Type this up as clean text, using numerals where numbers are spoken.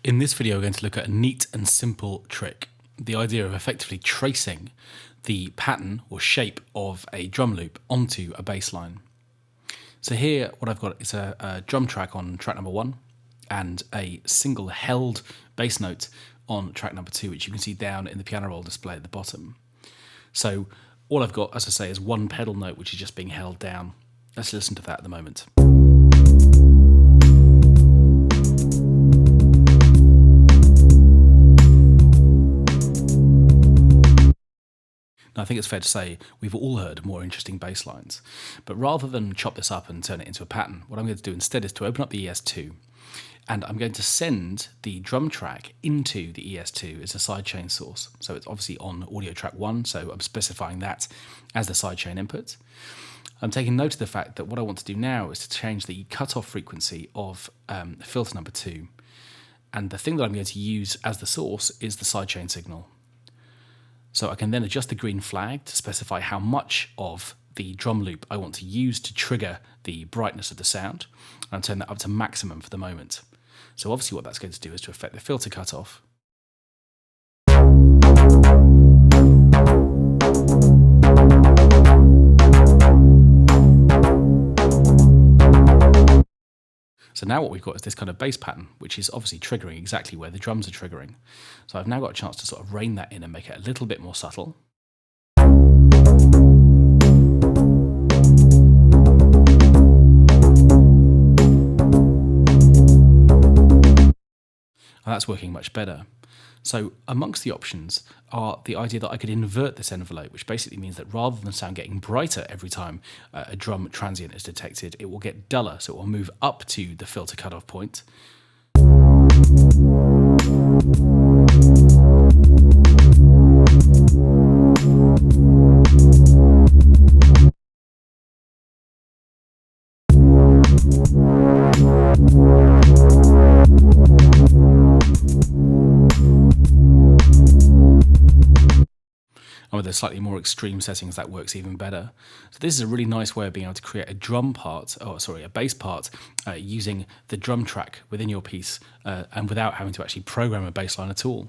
In this video, we're going to look at a neat and simple trick. The idea of effectively tracing the pattern or shape of a drum loop onto a bass line. So here, what I've got is a drum track on track number 1 and a single held bass note on track number 2, which you can see down in the piano roll display at the bottom. So all I've got, as I say, is one pedal note, which is just being held down. Let's listen to that at the moment. Now, I think it's fair to say we've all heard more interesting bass lines, but rather than chop this up and turn it into a pattern, what I'm going to do instead is to open up the ES2, and I'm going to send the drum track into the ES2 as a sidechain source. So it's obviously on audio track 1, so I'm specifying that as the sidechain input. I'm taking note of the fact that what I want to do now is to change the cutoff frequency of filter number 2, and the thing that I'm going to use as the source is the sidechain signal. So I can then adjust the green flag to specify how much of the drum loop I want to use to trigger the brightness of the sound, and I'll turn that up to maximum for the moment. So obviously what that's going to do is to affect the filter cutoff. So now what we've got is this kind of bass pattern, which is obviously triggering exactly where the drums are triggering. So I've now got a chance to sort of rein that in and make it a little bit more subtle. And that's working much better. So amongst the options are the idea that I could invert this envelope, which basically means that rather than sound getting brighter every time a drum transient is detected, it will get duller, so it will move up to the filter cutoff point. And with the slightly more extreme settings, that works even better. So this is a really nice way of being able to create a a bass part using the drum track within your piece and without having to actually program a bass line at all.